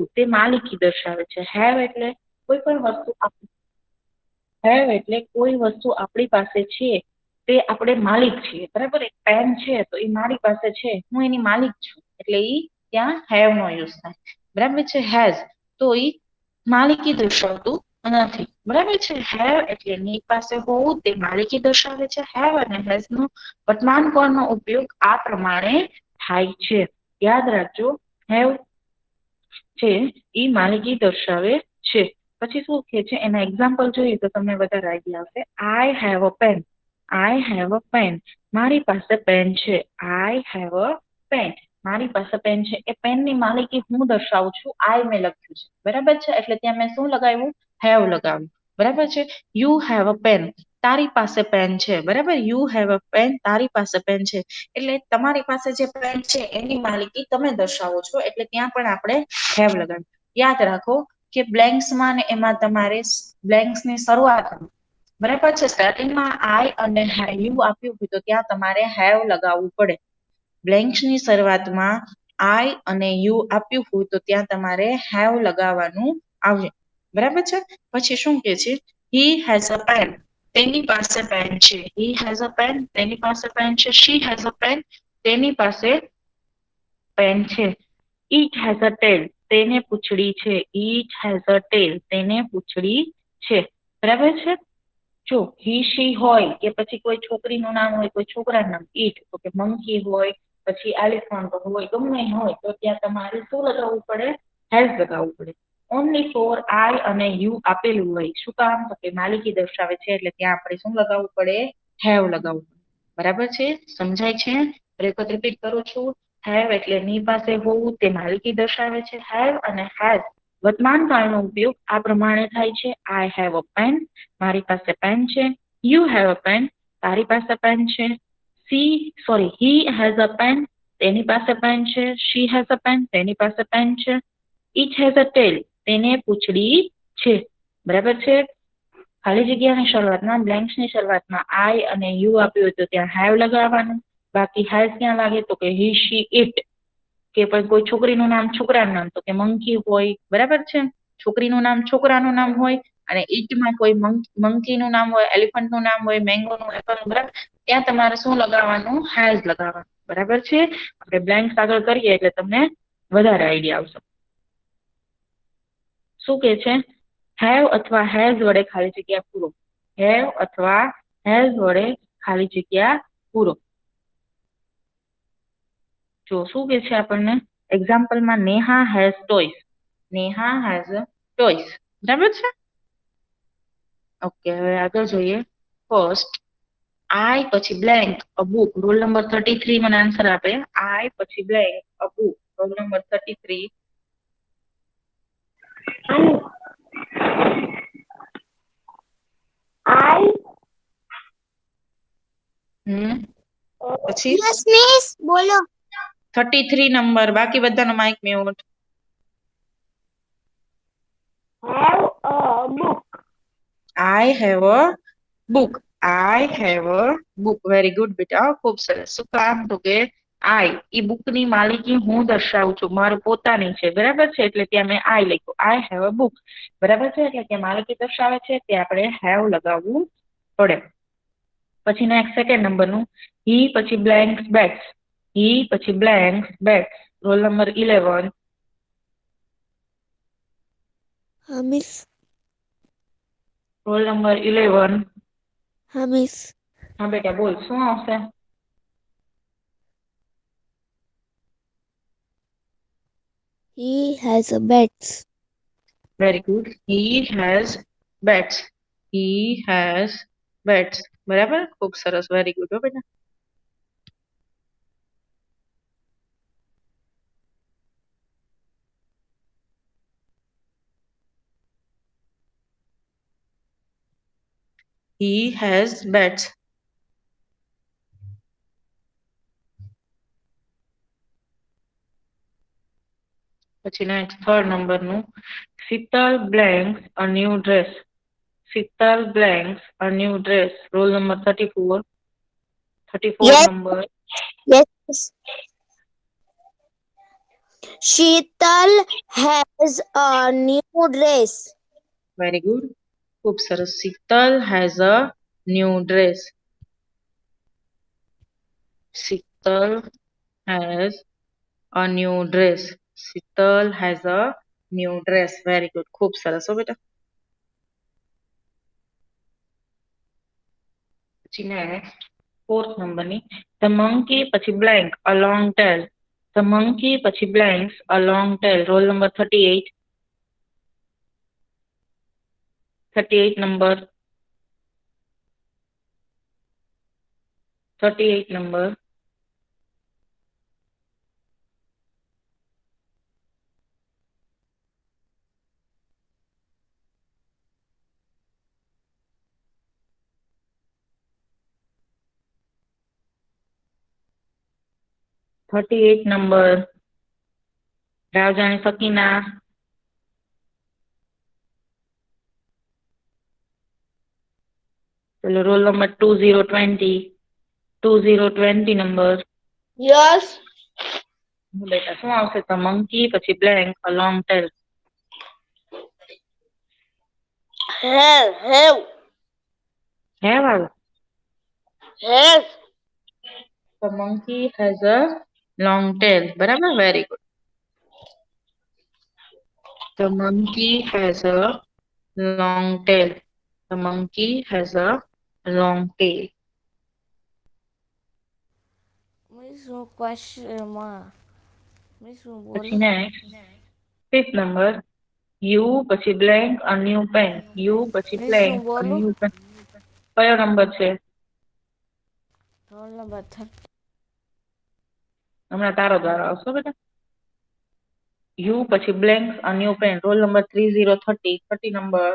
હોવું તે માલિકી દર્શાવે છે. હેવ એટલે કોઈ પણ વસ્તુ હેવ એટલે કોઈ વસ્તુ આપણી પાસે છે તે આપણે માલિક છીએ. બરાબર, એક પેન છે તો એ મારી પાસે છે, હું એની માલિક છું, એટલે ઈ ત્યાં હેવ નો યુઝ થાય. બરાબર છે. હેઝ તો ઈ માલિકી દર્શાવતું નથી. બરાબર છે. હેવ એટલે ની પાસે હોવું તે માલિકી દર્શાવે છે. હેવ અને હેઝ નો વર્તમાન કાળનો ઉપયોગ આ પ્રમાણે થાય છે. યાદ રાખજો, હેવ છે એ માલિકી દર્શાવે છે. પછી શું કે છે એના એક્ઝામ્પલ જોઈએ તો તમને વધારે આઈડિયા આવશે. I have a pen. I have a pen. મારી પાસે પેન છે. I have a pen. મારી પાસે પેન છે. એ પેનની માલિકી હું દર્શાવું છું. આઈ મેં લખ્યું છે. બરાબર છે. એટલે ત્યાં મેં શું લગાવ્યું? હેવ લગાવ્યું. બરાબર છે. You have a pen. તારી પાસે પેન છે. બરાબર, યુ હેવ અ પેન. તારી પાસે પેન છે. એટલે તમારી પાસે જે પેન છે એની માલિકી તમે દર્શાવો છો, એટલે ત્યાં પણ આપણે હેવ લગાવ્યું. યાદ રાખો કે બ્લેન્ક્સમાં ને એમાં તમારે બ્લેન્ક્સની શરૂઆત, બરાબર છે, સ્ટાર્ટિંગમાં આઈ અને યુ આપ્યું હોય તો ત્યાં તમારે હેવ લગાવવું પડે. બ્લેન્ક્સની શરૂઆતમાં આઈ અને યુ આપ્યું હોય તો ત્યાં તમારે હેવ લગાવવાનું આવશે. બરાબર છે. પછી શું કે છે? He has a pen. તેની પાસે પેન છે. He has a pen. તેની પાસે પેન છે. She has a pen. તેની પાસે પેન છે. It has a tail. તેને પૂંછડી છે. It has a tail. તેને પૂંછડી છે. બરાબર છે. જો હી શી હોય કે પછી કોઈ છોકરીનું નામ હોય, કોઈ છોકરાનું નામ, ઈટ તો કે મંકી હોય, પછી એલિફન્ટ હોય, ગમે હોય તો ત્યાં તમારે શું લગાવવું પડે? હેઝ લગાવવું પડે. ઓનલી ફોર આઈ અને યુ આપેલું હોય, શું કામ? તો કે માલિકી દર્શાવે છે, એટલે ત્યાં આપણે શું લગાવવું પડે? હેવ લગાવવું પડે. બરાબર છે. સમજાય છે? વખત રિપીટ કરું છું. હેવ એટલે ની પાસે હોવું તે માલિકી દર્શાવે છે. હેવ અને હેઝ વર્તમાન કાળનો ઉપયોગ આ પ્રમાણે થાય છે. I have a pen. મારી પાસે પેન છે. You have a pen. તારી પાસે પેન છે. He has a pen. તેની પાસે પેન છે. She has a pen. તેની પાસે પેન છે. Each has a tail. તેને પૂંછડી છે. બરાબર છે. ખાલી જગ્યાની શરૂઆતમાં, બ્લેન્ક્સની શરૂઆતમાં આઈ અને યુ આપ્યું હોય તો ત્યાં હેવ લગાવવાનું. બાકી હેઝ ક્યાં લાગે? તો કે હી શી ઇટ. કે પછી કોઈ છોકરીનું નામ છોકરાનું નામ તો કે મંકી હોય. બરાબર છે. છોકરીનું નામ છોકરાનું નામ હોય અને ઈટમાં કોઈ મંકીનું નામ હોય, એલિફન્ટનું નામ હોય, મેંગોનું, એપલનું. બરાબર, ત્યાં તમારે શું લગાવવાનું? હેઝ લગાવવાનું. બરાબર છે. આપણે બ્લેન્ક્સ આગળ કરીએ એટલે તમને વધારે આઈડિયા આવશે. શું કે છે? હેવ અથવા હેઝ વડે ખાલી જગ્યા પૂરો. હેવ અથવા હેઝ વડે ખાલી જગ્યા પૂરો. જો શું કે છે આપણને એક્ઝામ્પલમાં, Neha has toys. Neha has toys. બરાબર છે. ઓકે, હવે આગળ જોઈએ. ફર્સ્ટ આઈ પછી blank a book. Roll number 33 મને આન્સર આપે. આઈ પછી blank a book. Roll number 33. I પછી યસ મિસ બોલો. 33 નંબર. બાકી બધાનો mic mute. Have a book. I have a book. I have a book. Very good બેટા, ખૂબ સરસ. શું કામ? તો કે આઈ ઈ બુકની માલિકી હું દર્શાવું છું, મારું પોતાની છે. બરાબર છે. એટલે ત્યાં મેં આઈ લખ્યું. આઈ હેવ અ બુક. બરાબર છે. એટલે ત્યાં માલિકી દર્શાવે છે, ત્યાં આપણે હેવ લગાવવું પડે. પછી નેક્સ્ટ સેકન્ડ નંબરનું, હી પછી બ્લેન્ક્સ બેટ્સ. હી પછી બ્લેન્ક્સ બેટ્સ. Roll number 11. હા મિસ. Roll number 11. હા મિસ. હા બેટા બોલ, શું આવશે? He has a bats. Very good. He has bats. He has bats. બરાબર, ખૂબ સરસ. વેરી ગુડ હો બેટા. He has bats. પછી નેક્સ્ટ થર્ડ નંબરનું, Sheetal blanks a new dress. Sheetal blanks a new dress. Roll number 34. 34 Yes, number. yes. Sheetal has a new dress. Very good, ખૂબ સરસ. Sheetal has a new dress. Sheetal has a new dress. Sheetal has a new dress. Very good, ખૂબ સરસ હો બેટા. પછી next 4th નંબરની the monkey પછી blank a long tail. The monkey પછી બ્લેન્ક્સ અ long tail. Roll number 38. 38 number. 38 number. Number Ravjani Sakina. ચલો roll number 2020. 2020 number. Yes. બેટા શું આવશે? ધ મંકી પછી blank a long tail. Have. Have આવે. Have. The monkey has a long tail. બરાબર, very good. The monkey has a long tail. The monkey has a long tail. Miss, no question, ma. Miss, no પછી bolo. Next 5th number. You પછી blank a new pen. You પછી Miss, no blank a bolo. New pen. કયો number છે? Roll number 30. હમણાં તારો દ્વારો આવશો બેટા. You પછી blank a new pen. Roll number 3030. 30 number.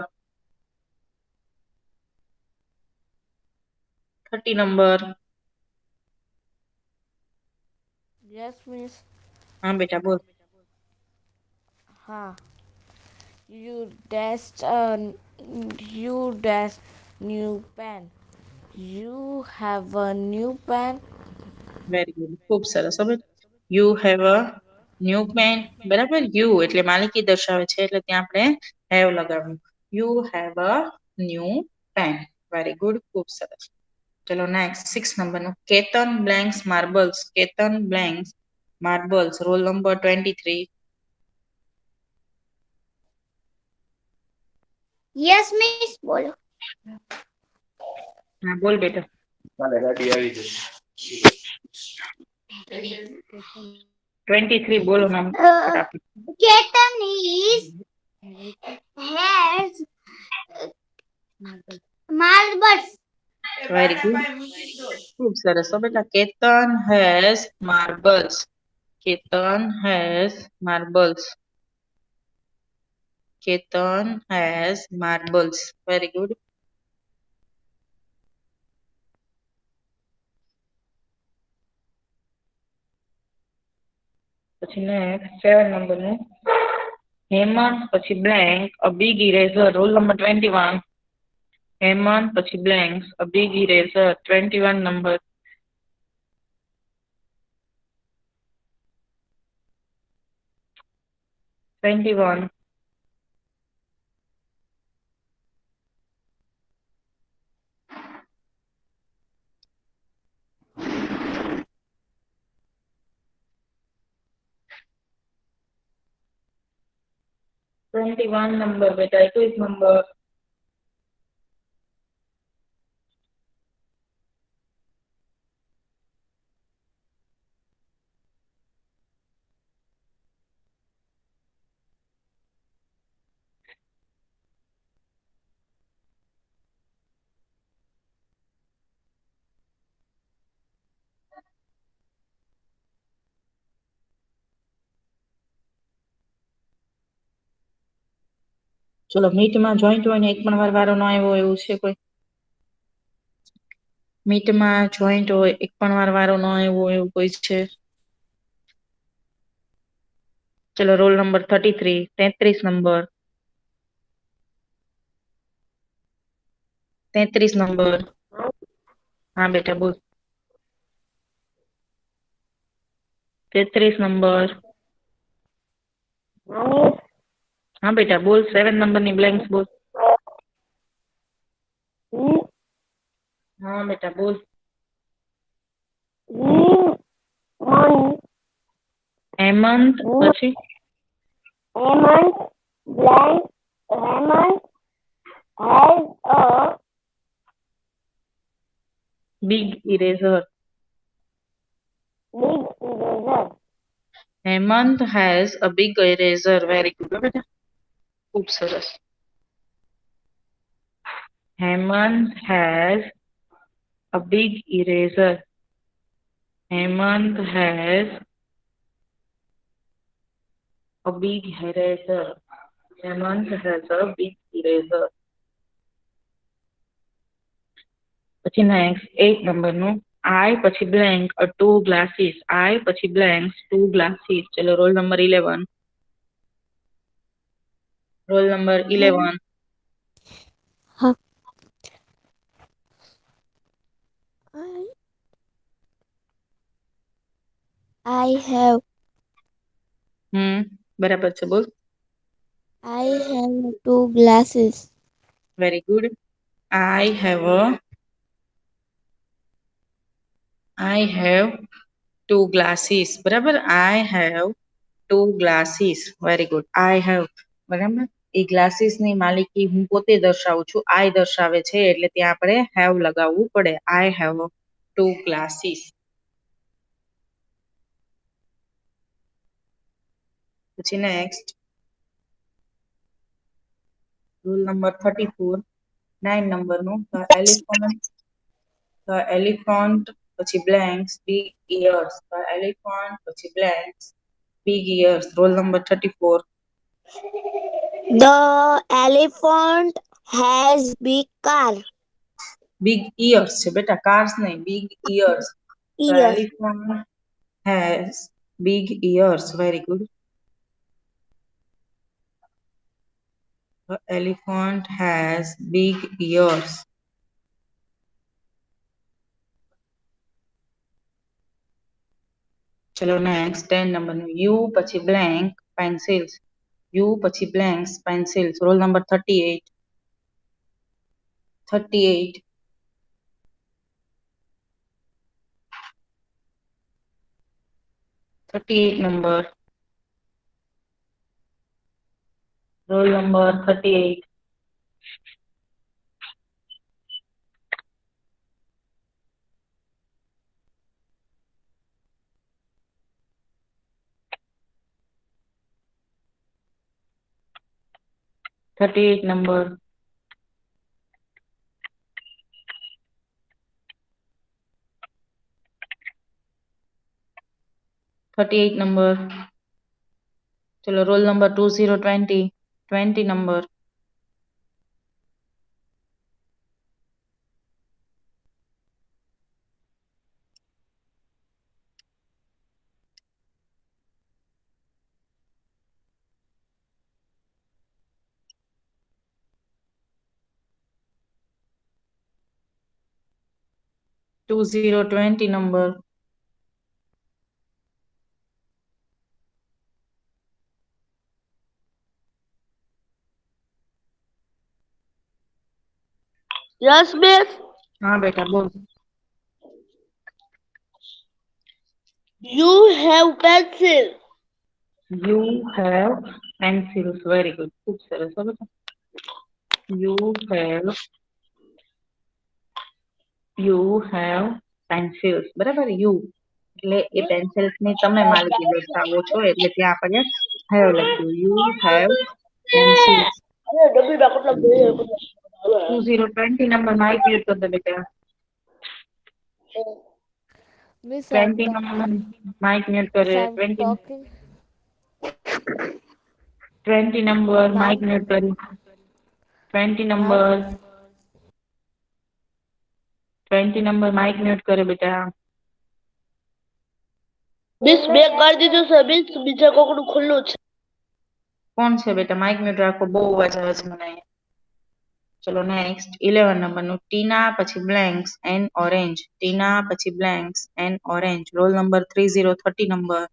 30 number. Yes, miss. હા બેટા બોલ. Ha. You dash new pen. You have a new pen. Very good, ખૂબ સરસ. હવે you have a new pen. બરાબર, યુ એટલે માલિકી દર્શાવે છે એટલે ત્યાં આપણે હેવ લગાવવું. You have a new pen. Very good, ખૂબ સરસ. ચલો નેક્સ્ટ 6 નંબરનું. Ketan blanks marbles. Ketan blanks marbles. Roll number 23. Yes, miss. Bolo. હા બોલ બેટા. કાલે ગાડી આવી જશે. 23 બોલો નામ ફટાફટ. Ketan has marbles. Very good, ખૂબ સરસ. તો બેટા Ketan has marbles. Ketan has marbles. Ketan has marbles. Very good. પછી નેક્સ્ટ 7 નંબરનું. હેમંત પછી blank a big eraser. Roll number 21. Hemant પછી blanks a big eraser. 21 number. 21. Number બેટા. 21 નંબર. ચલો મીટમાં જોઈન્ટ હોય ને એક પણ વાર વારો ન આવ્યો એવું છે કોઈ? મીટમાં જોઈન્ટ હોય એક પણ વાર વારો ન આવ્યો એવું કોઈ છે? ચલો રોલ નંબર 33. 33 નંબર. 33 નંબર. હા બેટા બોલ. 33 નંબર. હા બેટા બોલ 7 નંબરની બ્લેન્ક્સ બોલ. હા બેટા બોલ. હેમંત પછી Hammond blank Hammond has a big eraser. big eraser. Hemant has a big eraser. Very good બેટા ખૂબ સરસ. Hemant has a big eraser. Hemant has a big eraser. Hemant has a big eraser. પછી નેક્સ્ટ 8 નંબરનું I પછી બ્લેન્ક ટુ ગ્લાસીસ. I પછી blank two glasses. ચલો roll number 11. Roll number 11. Huh. I have બરાબર છે બોલ. I have two glasses. Very good. I have two glasses. બરાબર. I have two glasses. Very good. I have બરાબર. એ glasses ની માલિકી હું પોતે દર્શાવું છું. I દર્શાવે છે એટલે ત્યાં આપણે have લગાવવું પડે. I have two glasses. પછી નેક્સ્ટ રૂલ નંબર 34 9 નંબરનું the elephant પછી blanks big ears. The elephant પછી blanks big ears. Role number 34. The elephant has big car. Big ears છે બેટા cars નહીં big ears. The Ears. elephant has big ears. Very good. The elephant has big ears. ચલો next 10 નંબરનું U પછી blank pencils. U પછી blanks pencils. Role number 38. 38. 38 number. Roll number 38. number. number. चलो roll number 2020. 20 number. number. Yes, miss. हाँ बेटा बोल. You have pencil. You have pencils. Very good. खूब सरस हो बेटा. You have pencils. બરાબર you એટલે એ પેન્સિલ્સ ની તમે માલિકી દર્શાવો છો એટલે ત્યાં આપણે have લખ્યું. You have pencils. 2020 number mic mute કરી દે બેટા. Miss, 20 number માઇક મ્યુટ કરે. I'm 20 talking. 20 number Ma'am. Mike mute કરી. 20 number 20 number માઇક મ્યુટ કરે બેટા. મિસ બે કરી દીધું છે મિસ બીજા કોકનું ખુલ્લું છે. કોણ છે બેટા માઇક મ્યુટ રાખો બહુ અવાજ આવે છે મને. ચલો નેક્સ્ટ 11 નંબરનું ટીના પછી બ્લેન્ક્સ એન્ડ ઓરેન્જ. ટીના પછી blanks and orange. Roll number 30 30 number.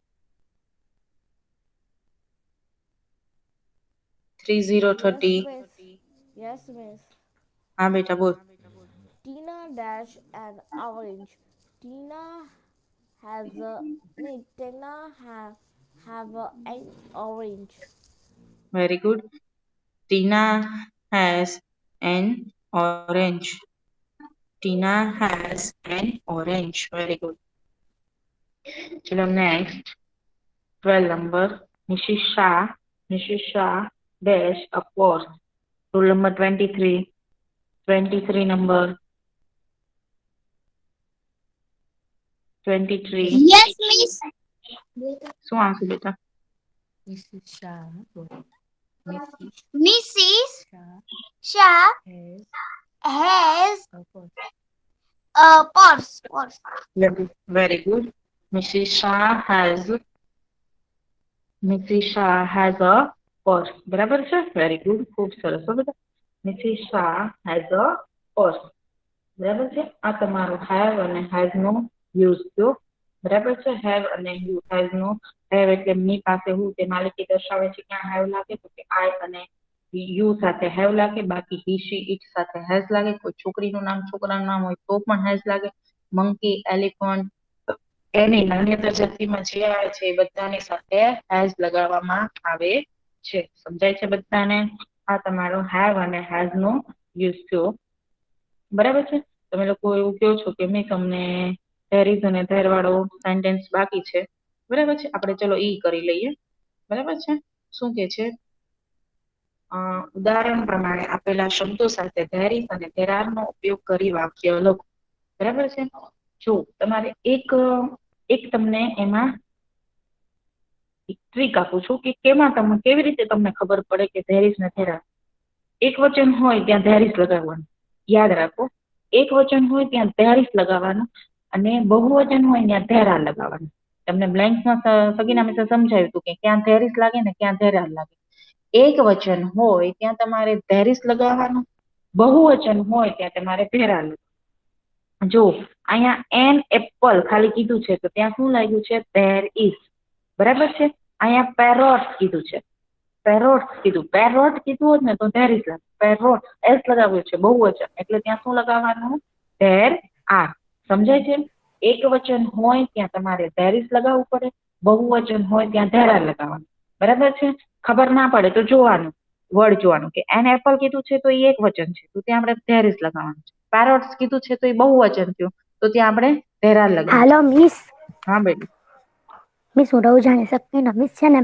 3030. Yes, miss. હા બેટા બોલ. Tina dash an orange. Tina has a Tina have an orange. Very good. Tina has an orange. Tina has an orange. Very good. चलो next 12 number. Mrs. Shah dash a purse. Rule number 23. 23 number. 23. Yes, miss. શું આવશે બેટા? Mrs. Shah, Mrs. Mrs. Shah Shah has has a purse. a purse. Very good. Mrs. Shah has a purse. બરાબર છે? Very good. ખૂબ સરસ હો બેટા. Mrs. Shah has a purse. બરાબર છે? આ તમારો have અને has નો યુઝ થયો. બરાબર છે? have અને has નો have એટલે મી પાસે હું તે માલિકી દર્શાવે છે. ક્યાં have લાગે તો કે I અને યુ સાથે have લાગે. બાકી he she it સાથે has લાગે. કોઈ છોકરીનું નામ છોકરાનું નામ હોય તો પણ has લાગે. મંકી એલિફન્ટ એની નાન્યતર જાતિમાં જે આવે છે એ બધાની સાથે has લગાવવામાં આવે છે. સમજાય છે બધાને? આ તમારો have અને has નો યુઝ થયો. બરાબર છે? તમે લોકો એવું કહો છો કે મેં તમને there is અને there વાળો સેન્ટેન્સ બાકી છે. બરાબર છે? આપણે ચલો ઈ કરી લઈએ. બરાબર છે? શું કે છે? ઉદાહરણ પ્રમાણે આપેલા શબ્દો સાથે there is અને there are નો ઉપયોગ કરી વાક્ય લખો. બરાબર છે? જો તમારે એક તમને એમાં ટ્રીક આપું છું કે કેવી રીતે તમને ખબર પડે કે there is ને there are. એક વચન હોય ત્યાં there is લગાવવાનું. યાદ રાખો. એક વચન હોય ત્યાં there is લગાવવાનું અને બહુવચન હોય ત્યાં there are લગાવવાનું. તમને બ્લેન્ક્સમાં સગીના મિત્ર સમજાવ્યું હતું કે ક્યાં there is લાગે ને ક્યાં there are લાગે. એક વચન હોય ત્યાં તમારે there is લગાવવાનું. બહુવચન હોય ત્યાં તમારે there are લગાવવાનું. જો અહીંયા એન એપલ ખાલી કીધું છે તો ત્યાં શું લાગ્યું છે? there is. બરાબર છે? અહીંયા પેરોટ કીધું છે. પેરોટ કીધું હોત ને તો there is લાગે. પેરોટ એસ લગાવ્યું છે બહુવચન એટલે ત્યાં શું લગાવવાનું? there are. સમજાય છે? એક વચન હોય ત્યાં તમારે there is લગાવવું પડે. બહુવચન હોય ત્યાં there are લગાવવાનું. બરાબર છે? ખબર ના પડે તો જોવાનું વર્ડ જોવાનું કે એન એપલ કીધું છે તો એ એક વચન છે તો ત્યાં આપણે there is લગાવવાનું છે. પેરોટ્સ કીધું છે તો એ બહુવચન થયું તો ત્યાં આપણે there are લગાવવાનું. હાલો મિસ. હા બેટી. મિસ હું રહું જાણી શકતી ને મિસ છે ને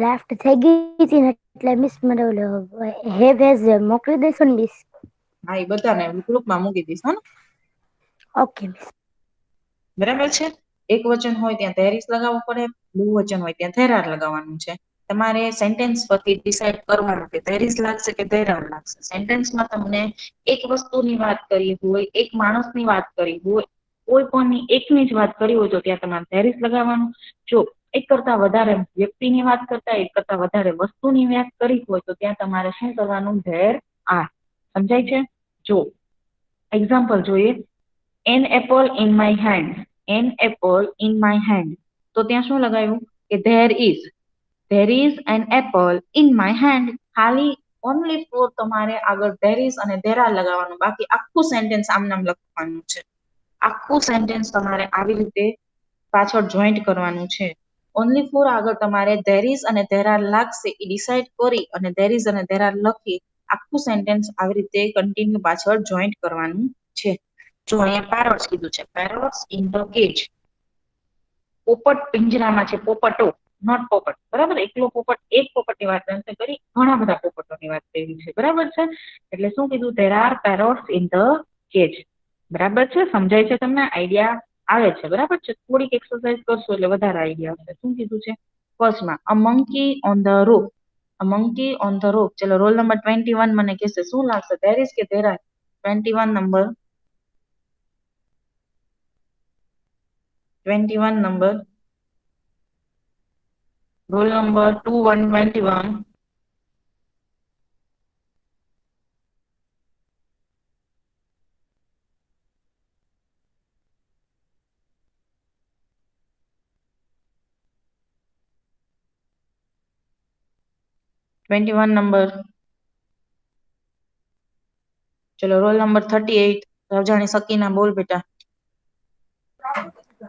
લેફ્ટ થઈ ગઈ હતી ને એટલે મિસ મને હેવ હેઝ મોકલી દેશો ને મિસ? હા એ બધાને ગ્રુપમાં મૂકી દઈશ હો ને. Okay miss. બરાબર છે? એક વચન હોય ત્યાં there is લગાવવું પડે. બહુવચન હોય ત્યાં there are લગાવવાનું છે. તમારે સેન્ટેન્સ પરથી ડિસાઈડ કરવાનું કે there is લાગશે કે there are લાગશે. સેન્ટેન્સમાં તમને એક વસ્તુની વાત કરી હોય, એક માણસની વાત કરી હોય, કોઈ પણની એકની જ વાત કરી હોય તો ત્યાં તમારે there is લગાવવાનું. જો એક કરતા વધારે વ્યક્તિની વાત કરતા એક કરતા વધારે વસ્તુની વાત કરી હોય તો ત્યાં તમારે શું કરવાનું? there are. સમજાય છે? જો એક્ઝામ્પલ જોઈએ. an apple in my hand. an apple in my hand. તો ત્યાં શું લગાવ્યું? કે there is an apple in my hand. ખાલી only for તમારે આગળ there is અને there are લગાવવાનું. બાકી આખું સેન્ટેન્સ આમ નામ લખવાનું છે. આખું સેન્ટેન્સ તમારે આવી રીતે પાછળ જોઈન્ટ કરવાનું છે. only for આગળ તમારે there is અને there are લાગશે એ ડિસાઈડ કરી અને there is અને there are લખી આખું સેન્ટેન્સ આવી રીતે કન્ટિન્યુ પાછળ જોઈન્ટ કરવાનું છે. જો અહીંયા પેરોટ્સ કીધું છે. Parrots in the cage. પોપટ પિંજરામાં છે. પોપટો નોટ પોપટ. બરાબર? એકલો પોપટ એક પોપટની વાત નથી કરી, ઘણા બધા પોપટોની વાત કરી છે. બરાબર છે? એટલે શું કીધું? there are parrots in the cage. બરાબર છે? સમજાય છે તમને? આઈડિયા આવે છે? બરાબર છે? થોડીક એક્સરસાઇઝ કરશો એટલે વધારે આઈડિયા આવશે. શું કીધું છે? ફર્સ્ટમાં a monkey on the roof. a monkey on the roof. ચલો રોલ નંબર 21 મને કહેશે શું લાગશે? there is કે there are? 21 number 21 number. Roll number 2121. 21 number. ચલો રોલ નંબર 38. રવજાણી સકીના બોલ બેટા.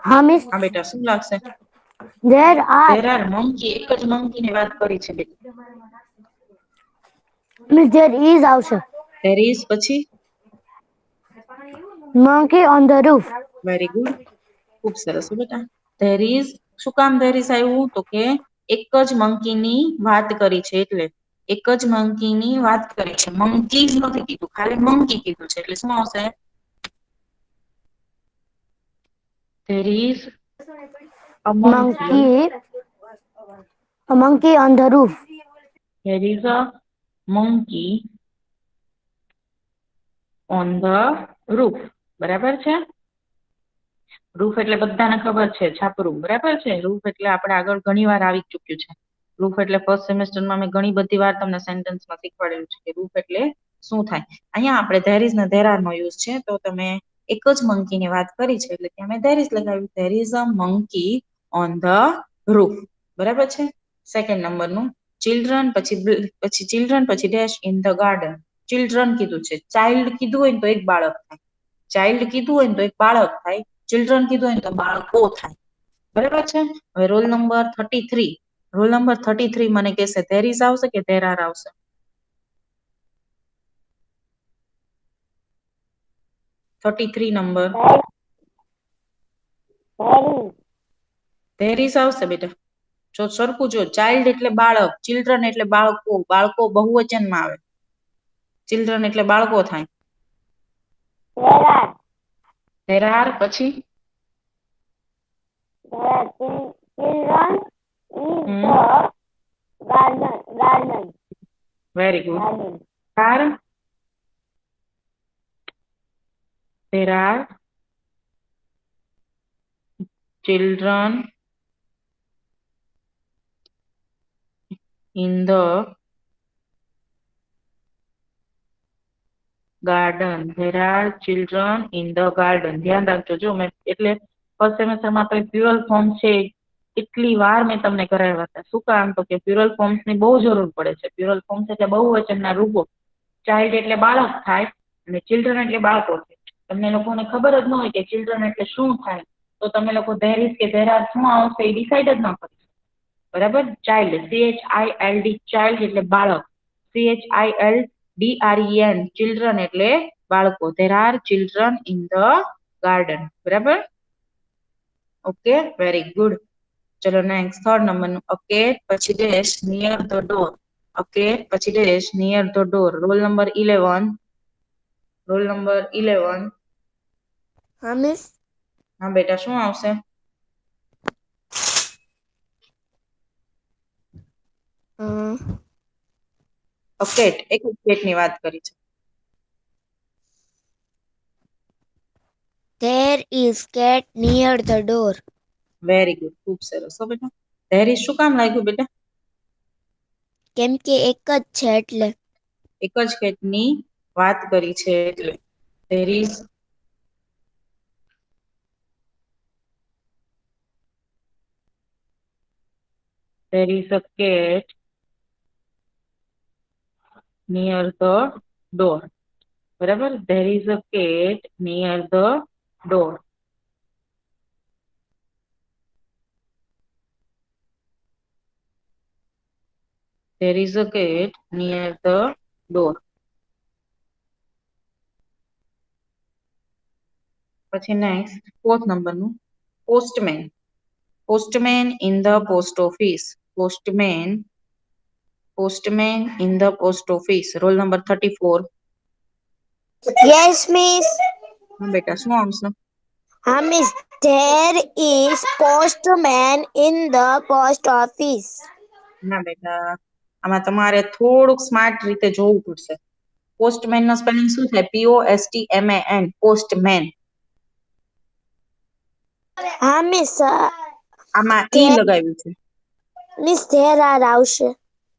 હા મિસ, હા બેટા શું લાગશે? there are There are monkey. એક જ monkey ની વાત કરી છે બેટા. મિસ there is આવશે. There is પછી monkey on the roof. Very good, ખૂબ સરસ હો બેટા. There is, શું કામ there is આવ્યું? તો કે એક જ monkey ની વાત કરી છે એટલે એક જ monkey ની વાત કરી છે. monkeys નથી કીધું, ખાલી monkey કીધું છે એટલે શું આવશે? There is a monkey. A monkey on the roof. There is a monkey on the roof. બરાબર છે? રૂફ એટલે બધાને ખબર છે છાપરું, બરાબર છે? રૂફ એટલે આપણે આગળ ઘણી વાર આવી ચૂક્યું છે. રૂફ એટલે ફર્સ્ટ સેમેસ્ટરમાં મેં ઘણી બધી વાર તમને સેન્ટેન્સમાં શીખવાડેલું છે કે રૂફ એટલે શું થાય. અહીંયા આપણે there is ને there are નો યુઝ છે, તો તમે એક જ monkey ની વાત કરી છે એટલે ત્યાં મેં there is લગાવ્યું. There is a monkey on the roof. બરાબર છે? સેકન્ડ નંબરનું children પછી children પછી dash in the garden. children કીધું છે, child કીધું હોય ને તો એક બાળક થાય, child કીધું હોય ને તો એક બાળક થાય, children કીધું હોય ને તો બાળકો થાય. બરાબર છે? હવે રોલ નંબર 33. રોલ નંબર 33 મને કહેશે there is આવશે કે there are આવશે? નંબર there is આવશે બેટા. જો સરખું જો, ચાઇલ્ડ એટલે બાળક, ચિલ્ડ્રન એટલે બાળકો, બાળકો બહુવચનમાં આવે, ચિલ્ડ્રન એટલે બાળકો થાય. there are પછી very good. are there are children in the garden. There are children in the garden. ધ્યાન રાખજો. જો મેં એટલે ફર્સ્ટ સેમેસ્ટરમાં તો પ્યુરલ ફોર્મ છે કેટલી વાર મેં તમને કરાવ્યા હતા. શું કામ? તો કે પ્યુરલ ફોર્મ્સ ની બહુ જરૂર પડે છે. પ્યુરલ ફોર્મ્સ એટલે બહુવચનના રૂપો. ચાઇલ્ડ એટલે બાળક થાય અને ચિલ્ડ્રન એટલે બાળકો થાય. તમને લોકોને ખબર જ ન હોય કે ચિલ્ડ્રન એટલે શું થાય, તો તમે લોકો there is કે there are શું આવશે એ ડિસાઇડ જ ન કરી. બરાબર? ચાઇલ્ડ, CHILD, ચાઇલ્ડ એટલે બાળક, CHILDREN, ચિલ્ડ્રન એટલે બાળકો. there are children in the garden. બરાબર? Okay, very good. ચલો નેક્સ્ટ થર્ડ નંબરનું a cat પછી dash near the door. a cat પછી dash near the door. Roll number 11. Roll number 11. હા મિસ. હા બેટા શું આવશે? a cat, એક જ cat ની વાત કરી છે. There is cat near the door. Very good, ખૂબ સરસ હો બેટા. there is શું કામ લાગ્યું બેટા? કેમ કે એક જ છે એટલે. એક જ cat ની વાત કરી છે એટલે there is a cat near the door. બરાબર? there is a cat near the door. there is a cat near the door. પછી નેક્સ્ટ ફોર્થ નંબરનું postman. postman in the post office. postman in the post office. Role number 34. Yes miss. હા બેટા શું આવશે? હા miss. There is postman in the post office. ના બેટા, આમાં તમારે થોડુંક સ્માર્ટ રીતે જોવું પડશે. પોસ્ટમેન નો સ્પેલિંગ શું થાય? POSTMAN, postman. હા મિસ. આમાં ઈ લગાવ્યું છે. મિસ there are આવશે.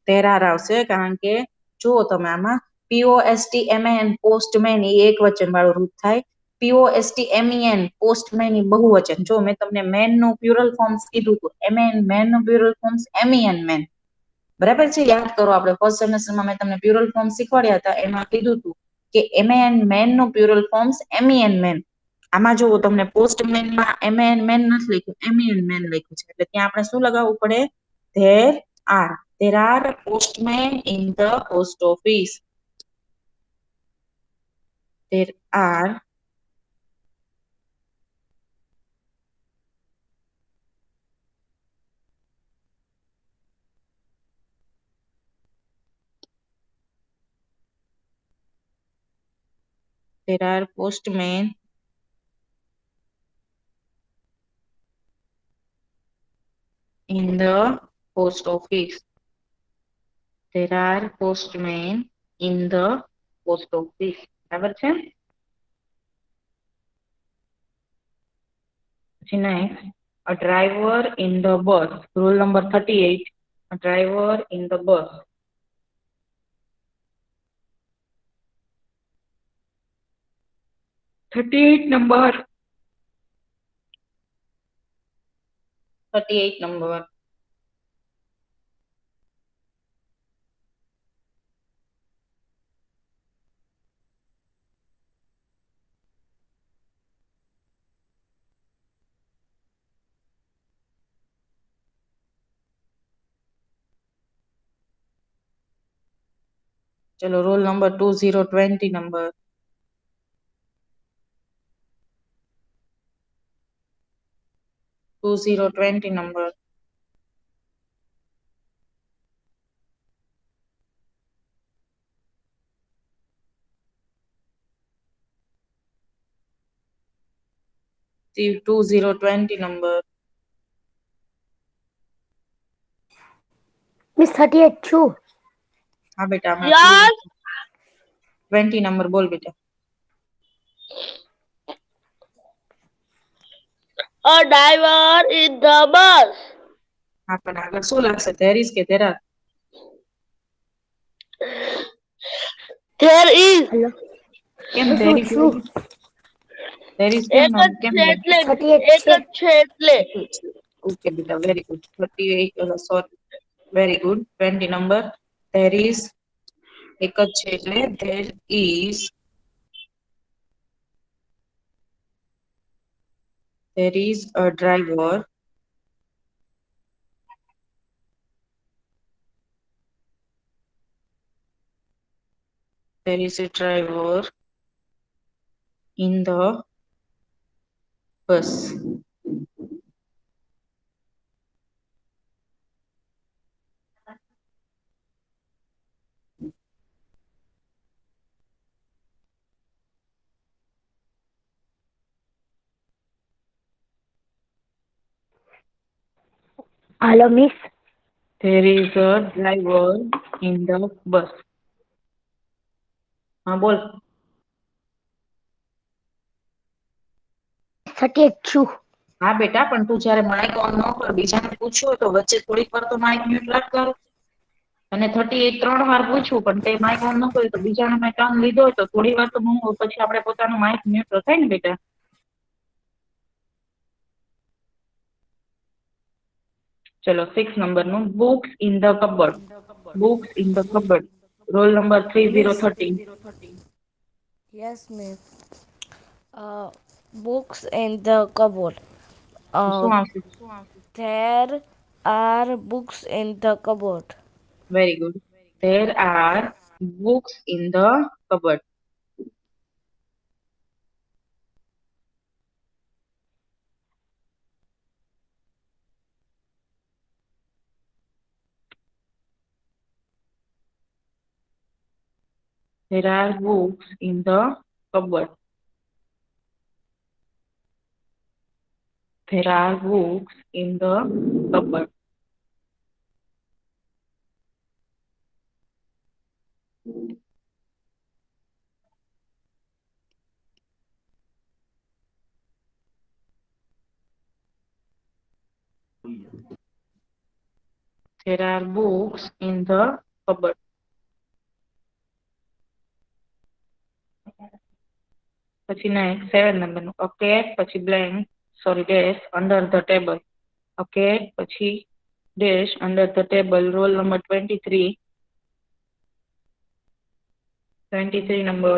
there are આવશે કારણ કે જો તમે આમાં POSTMAN, postman એ એક વચન વાળું રૂપ થાય. POSTMEN, postman એ બહુવચન. જો મેં તમને મેન નું પ્યુરલ ફોર્મ્સ કીધું હતું, MAN, મેન નું પ્યુરલ ફોર્મ્સ MEN, મેન. બરાબર છે? યાદ કરો, આપણે ફર્સ્ટ સેમેસ્ટરમાં મેં તમને પ્યુરલ ફોર્મ શીખવાડ્યા હતા, એમાં કીધું હતું કે એમેન મેન નું પ્યુરલ ફોર્મ્સ એમીએન મેન. આમાં જુઓ તમને પોસ્ટમેનમાં એમેન મેન નથી લખ્યું, એમીએન મેન લખ્યું છે, એટલે ત્યાં આપણે શું લગાવવું પડે? There are postmen in the post office. There are postmen in the post office. There are postmen in the post office. બરાબર છે? પછી next, a driver in the bus. Rule number 38. A driver in the bus. number 38 number. ચલો roll number 2020 number. number. Steve 2020 number. Miss 38 છું. હા બેટા, Yes. 20 number બોલ બેટા. A driver in the bus. હા પણ આગળ શું લાગશે? there is કે there are? There is. Hello કેમ મિસ there હું is? છું. there is કેમ કેમ? 38 છે. ઓકે બેટા, very good. 38 sorry, very good. 20 number. there is એક જ છે એટલે there is a driver in the bus. Hello miss. there is a driver in the bus. હા બોલ. 38 છું. હા બેટા, પણ તું જ્યારે માઇક ઓન ન કર, બીજાને પૂછ્યું તો વચ્ચે થોડીક વાર તો માઇક મ્યુટ રાખ કર. અને 38 3 વાર પૂછ્યું પણ તે માઇક ઓન ન કર્યું તો બીજાનો મેં કામ લીધો હોય તો થોડી વાર તો હું પછી આપણે પોતાનું માઇક મ્યુટ તો થાય ને બેટા. ચલો 6 નંબરનું books in the cupboard. books in the cupboard. Roll number 3013. Yes, miss. Books in the cupboard. શું આવશે? There are books in the cupboard. Very good. there are books in the cupboard. There are books in the cupboard. There are books in the cupboard. There are books in the cupboard. પછી next 7 નંબરનું a cat પછી blank sorry dash under the table. a cat પછી dash under the table roll number 23. 23 number.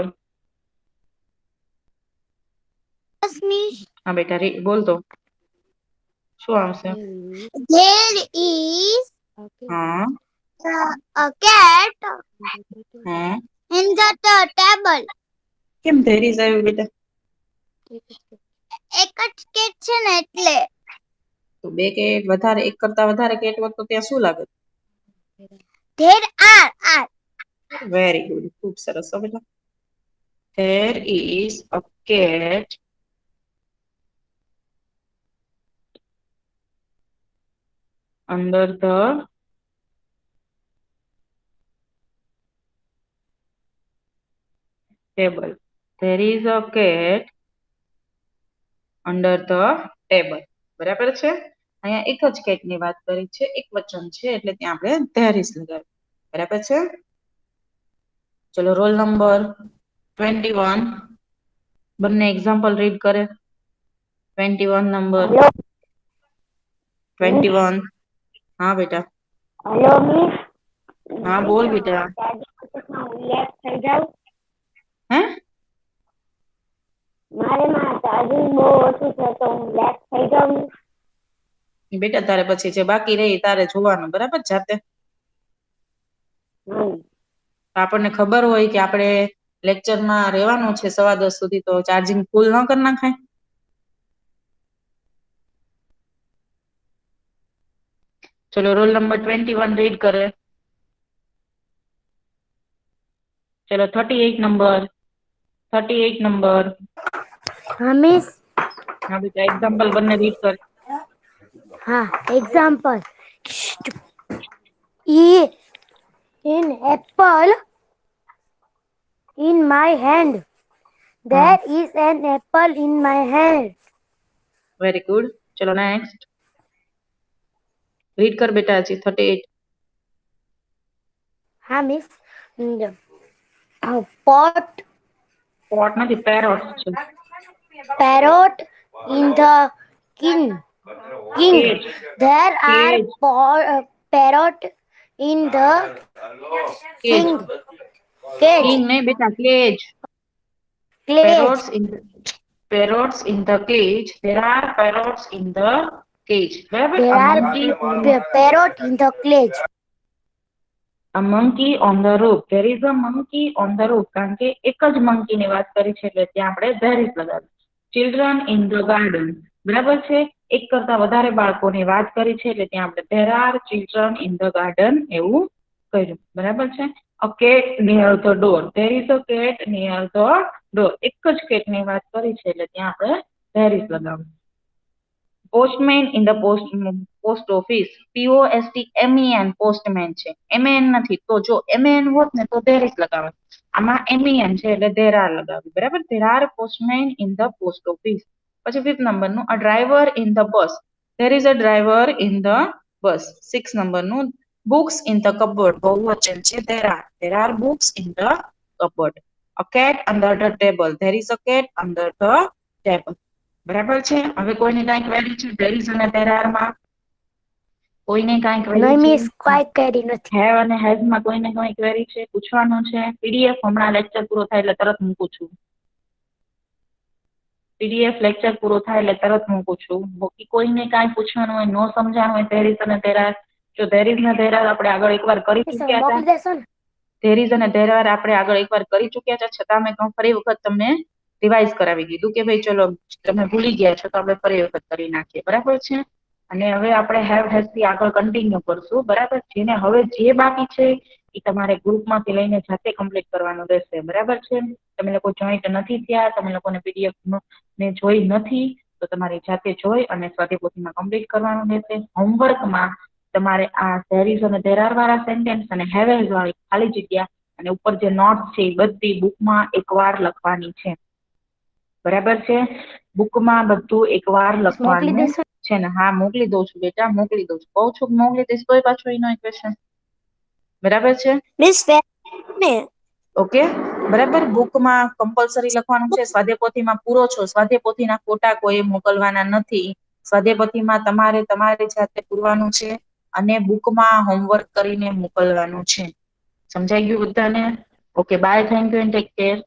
Yes, miss. હા બેટા બોલ તો શું આવશે? There is હા a cat હા in the table. કેમ there is આવ્યું બેટા? એક જ cat છે ને એટલે. તો બે કેટ વધારે, એક કરતા વધારે કેટ હોત તો ત્યાં શું લાગે? There are. વેરી ગુડ, ખૂબ સરસ હો બેટા. there is a cat under the table. There is a cat under the table. બરાબર છે? અહીંયા એક જ cat ની વાત કરી છે, એક વચન છે એટલે ત્યાં આપણે there is લગાવ્યું. બરાબર છે? ચલો રોલ નંબર 21 બંને એક્ઝામ્પલ રીડ કરે. 21 નંબર 21. હા બેટા. Hello miss. હા બોલ બેટા. લેફ્ટ થઈ જાવ. હે? મારે માં ચાર્જિંગ બહુ ઓછું છે તો હું લેફ્ટ થઈ જાઉં. બેટા તારે પછી જે બાકી રહી તારે જોવાનું, બરાબર જાતે. આપણને ખબર હોય કે આપણે લેક્ચરમાં રહેવાનું છે 10:15 સુધી, તો ચાર્જિંગ ફૂલ ન કરી નાખાય. ચલો રોલ નંબર 21 રીડ કરે. ચલો 38 નંબર. 38 નંબર. હા મિસ. હા બેટા એક્ઝામ્પલ બંને રીડ કર. હા example. E in apple in my hand. There is an apple in my hand. Very good. ચલો નેક્સ્ટ રીડ કર બેટા હજી 38. હા મિસ. Pot પોટ નથી પેરોટ છે. parrot in the king. Cage. There are Cage. parrot in the king. Cage. King નહીં બેટા cage. Cage. Parrots in the cage. There are parrots in the cage. બરાબર? There are parrot in the cage. A monkey on the roof. There is a monkey on the roof. કારણ કે એક જ monkey ની વાત કરી છે એટલે ત્યાં આપણે there is લગાવ્યું. Children in the garden. બરાબર છે? એક કરતા વધારે બાળકોની વાત કરી છે એટલે ત્યાં આપણે there are children in the garden એવું કર્યું. બરાબર છે? A cat near the door. There is a cat near the door. એક જ cat ની વાત કરી છે એટલે ત્યાં આપણે there is લગાવ્યું. Postman in the post office. POSTMAN postman છે. MAN નથી. તો જો MAN હોત ને તો there is લગાવે. આમાં MAN છે એટલે there are લગાવ્યું. બરાબર? There are postmen in the post office. પછી 5th નંબરનું a driver in the bus. There is a driver in the bus. 6th નંબરનું books in the cupboard. બહુવચન છે there are books in the cupboard. A cat under the table. There is a cat under the table. બરાબર છે? હવે કોઈને કાંઈ query છે there is અને there are માં? કોઈને કાંઈ ક્વેરી નહીં છે? મિસ કોઈ કરી નથી. have અને has માં કોઈને કોઈ ક્વેરી છે? પૂછવાનું છે? પીડીએફ હમણાં લેક્ચર પૂરો થાય એટલે તરત મૂકું છું. પીડીએફ લેક્ચર પૂરો થાય એટલે તરત મૂકું છું. બાકી કોઈને કાંઈ પૂછવાનું હોય, નો સમજાણું હોય there is અને there are. જો there is ને there are આપણે આગળ એકવાર કરી ચૂક્યા હતા. મોકલી દેશો ને? there is અને there are આપણે આગળ એકવાર કરી ચૂક્યા છે, છતાં મેં ફરી વખત તમને રિવાઇઝ કરાવી દીધું કે ભાઈ ચલો તમે ભૂલી ગયા છો તો આપણે ફરી વખત કરી નાખીએ. બરાબર છે? અને હવે આપણે have has થી આગળ કન્ટિન્યુ કરશું. બરાબર? જેને હવે જે બાકી છે એ તમારે ગ્રુપમાંથી લઈને જાતે કમ્પ્લીટ કરવાનું રહેશે. બરાબર છે? તમે લોકો જોઈન્ટ નથી થયા, તમે લોકોને પીડીએફ ને જોઈ નથી તો તમારી જાતે જોઈ અને સ્વાધ્યાય પોથીમાં કમ્પ્લીટ કરવાનું રહેશે. હોમવર્કમાં તમારે આ there is અને there are વાળા સેન્ટેન્સ અને have has વાળી ખાલી જગ્યા અને ઉપર જે નોટ્સ છે એ બધી બુકમાં એકવાર લખવાની છે. બરાબર છે? બુકમાં બધું એકવાર મોકલી લખવાનું દેશો? છે ને? હા મોકલી દઉં છું બેટા, મોકલી દઉં છું. કહું છું કે મોકલી દઈશ તોય પાછો એનો ક્વેશ્ચન. બરાબર છે? મિસ ને ઓકે બરાબર? બુકમાં કમ્પલસરી લખવાનું છે. સ્વાધ્યાય પોથીમાં પૂરો છો. સ્વાધ્યાય પોથીના ફોટા કોઈ મોકલવાના નથી. સ્વાધ્યાય પોથીમાં તમારે તમારી જાતે પૂરવાનું છે અને બુકમાં હોમવર્ક કરીને મોકલવાનું છે. સમજાઈ ગયું બધાને? Okay bye, thank you and take care.